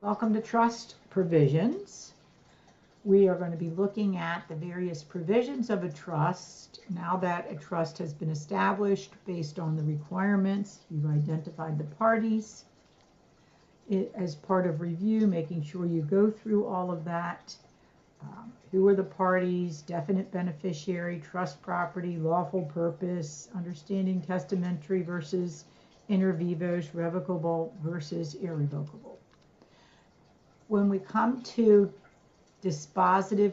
Welcome to Trust Provisions. We are going to be looking at the various provisions of a trust. Now that a trust has been established based on the requirements, you've identified the parties. As part of review, making sure you go through all of that. Who are the parties, definite beneficiary, trust property, lawful purpose, understanding testamentary versus inter vivos, revocable versus irrevocable. When we come to dispositive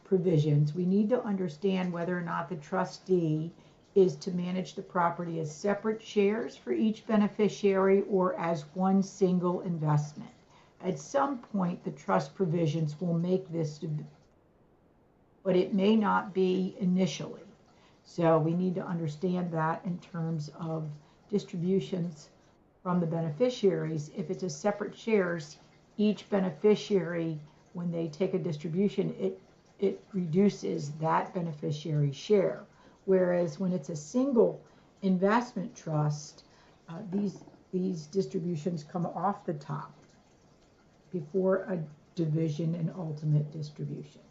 provisions, we need to understand whether or not the trustee is to manage the property as separate shares for each beneficiary or as one single investment. At some point, the trust provisions will make this, but it may not be initially. So we need to understand that in terms of distributions from the beneficiaries. If it's a separate shares, each beneficiary, when they take a distribution, it reduces that beneficiary share. Whereas when it's a single investment trust, these distributions come off the top before a division and ultimate distribution.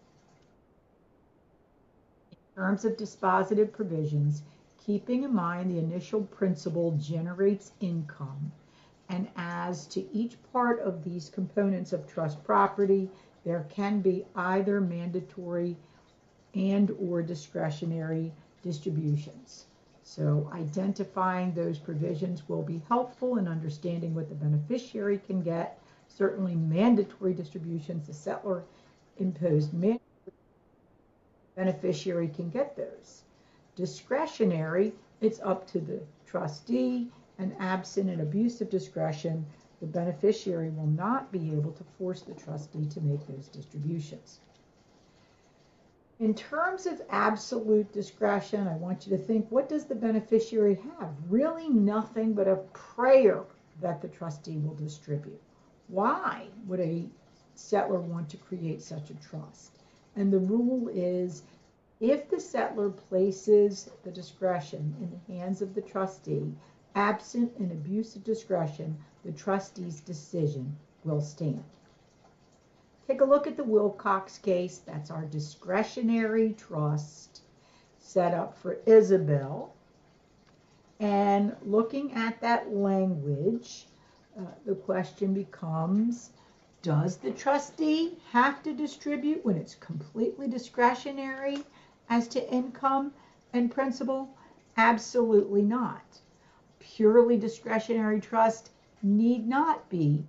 In terms of dispositive provisions, keeping in mind the initial principal generates income, and as to each part of these components of trust property, there can be either mandatory and or discretionary distributions. So identifying those provisions will be helpful in understanding what the beneficiary can get. Certainly mandatory distributions, the settlor imposed mandatory, beneficiary can get those. Discretionary, it's up to the trustee, and absent an abuse of discretion, the beneficiary will not be able to force the trustee to make those distributions. In terms of absolute discretion, I want you to think, what does the beneficiary have? Really nothing but a prayer that the trustee will distribute. Why would a settlor want to create such a trust? And the rule is, if the settlor places the discretion in the hands of the trustee, absent an abuse of discretion, the trustee's decision will stand. Take a look at the Wilcox case. That's our discretionary trust set up for Isabel. And looking at that language, the question becomes, does the trustee have to distribute when it's completely discretionary as to income and principal? Absolutely not. Purely discretionary trust need not be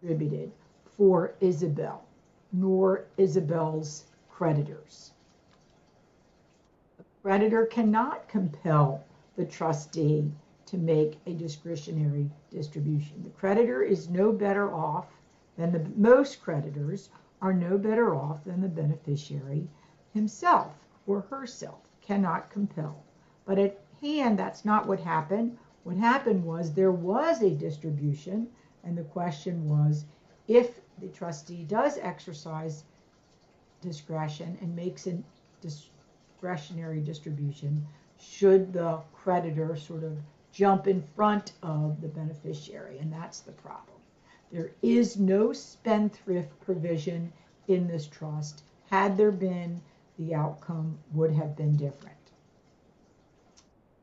distributed for Isabel, nor Isabel's creditors. The creditor cannot compel the trustee to make a discretionary distribution. The creditor is no better off than most creditors are no better off than the beneficiary himself or herself, cannot compel. But at hand, that's not what happened. What happened was there was a distribution, and the question was, if the trustee does exercise discretion and makes a discretionary distribution, should the creditor sort of jump in front of the beneficiary? And that's the problem. There is no spendthrift provision in this trust. Had there been, the outcome would have been different.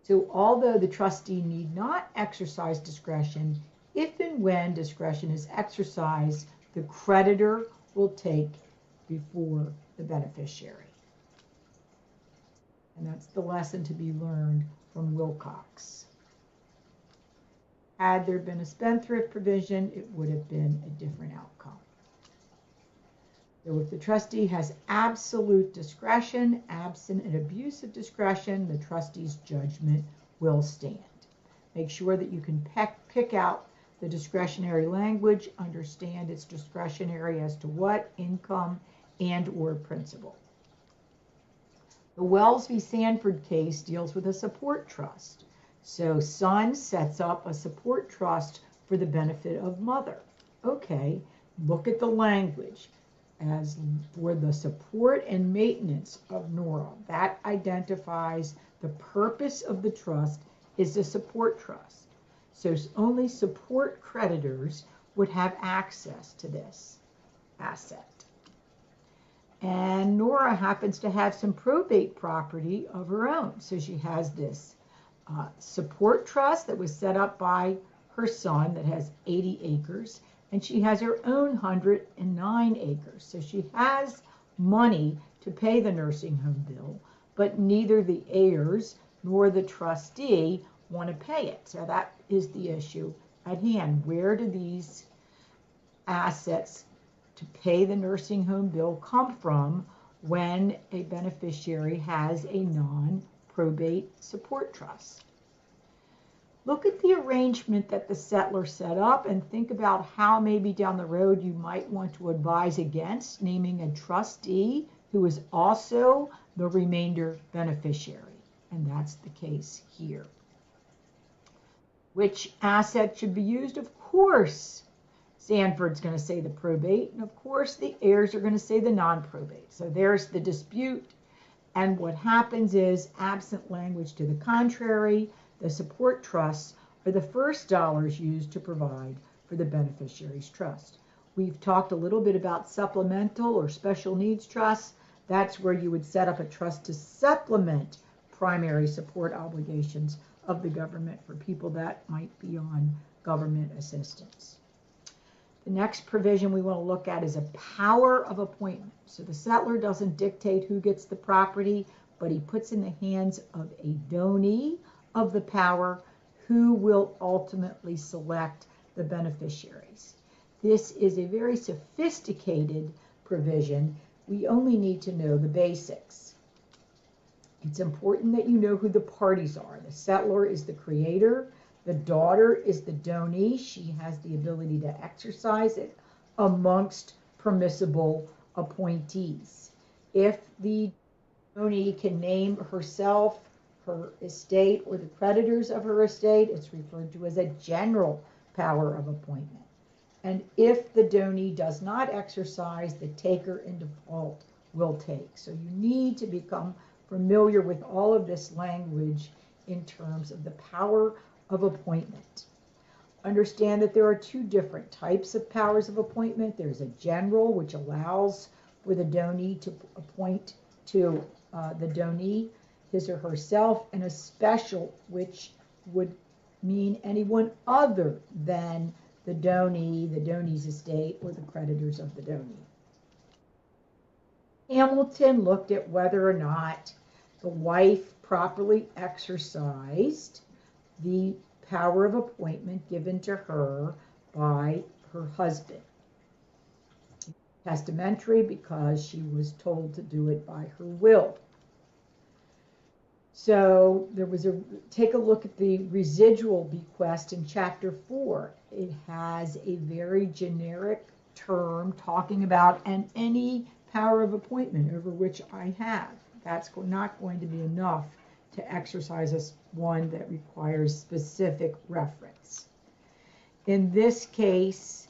So although the trustee need not exercise discretion, if and when discretion is exercised, the creditor will take before the beneficiary. And that's the lesson to be learned from Wilcox. Had there been a spendthrift provision, it would have been a different outcome. So if the trustee has absolute discretion, absent an abuse of discretion, the trustee's judgment will stand. Make sure that you can pick out the discretionary language, understand it's discretionary as to what, income and or principal. The Wells v. Sanford case deals with a support trust. So son sets up a support trust for the benefit of mother. Okay, look at the language. As for the support and maintenance of Nora, that identifies the purpose of the trust is a support trust. So only support creditors would have access to this asset. And Nora happens to have some probate property of her own. So she has this support trust that was set up by her son that has 80 acres. And she has her own 109 acres. So she has money to pay the nursing home bill, but neither the heirs nor the trustee want to pay it. So that is the issue at hand. Where do these assets to pay the nursing home bill come from when a beneficiary has a non-probate support trust? Look at the arrangement that the settlor set up and think about how maybe down the road you might want to advise against naming a trustee who is also the remainder beneficiary. And that's the case here. Which asset should be used? Of course, Sanford's going to say the probate, and of course the heirs are going to say the non-probate. So there's the dispute, and what happens is, absent language to the contrary, the support trusts are the first dollars used to provide for the beneficiary's trust. We've talked a little bit about supplemental or special needs trusts. That's where you would set up a trust to supplement primary support obligations of the government for people that might be on government assistance. The next provision we want to look at is a power of appointment. So the settlor doesn't dictate who gets the property, but he puts in the hands of a donee of the power who will ultimately select the beneficiaries. This is a very sophisticated provision. We only need to know the basics. It's important that you know who the parties are. The settlor is the creator. The daughter is the donee. She has the ability to exercise it amongst permissible appointees. If the donee can name herself, her estate, or the creditors of her estate, it's referred to as a general power of appointment. And if the donee does not exercise, the taker in default will take. So you need to become familiar with all of this language in terms of the power of appointment. Understand that there are two different types of powers of appointment. There's a general, which allows for the donee to appoint to the donee his or herself, and a special, which would mean anyone other than the donee, the donee's estate, or the creditors of the donee. Hamilton looked at whether or not the wife properly exercised the power of appointment given to her by her husband. Testamentary because she was told to do it by her will. So there was take a look at the residual bequest in chapter 4. It has a very generic term talking about any power of appointment over which I have. That's not going to be enough to exercise as one that requires specific reference. In this case,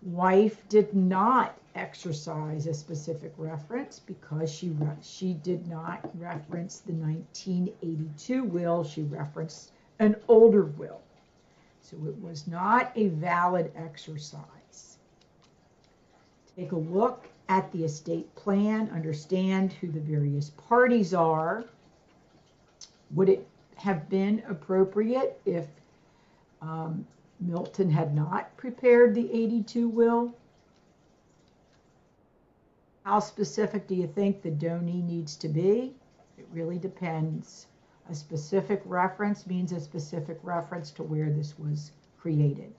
wife did not exercise a specific reference because she did not reference the 1982 will. She referenced an older will. So it was not a valid exercise. Take a look at the estate plan, understand who the various parties are. Would it have been appropriate if Milton had not prepared the 82 will? How specific do you think the donee needs to be? It really depends. A specific reference means a specific reference to where this was created.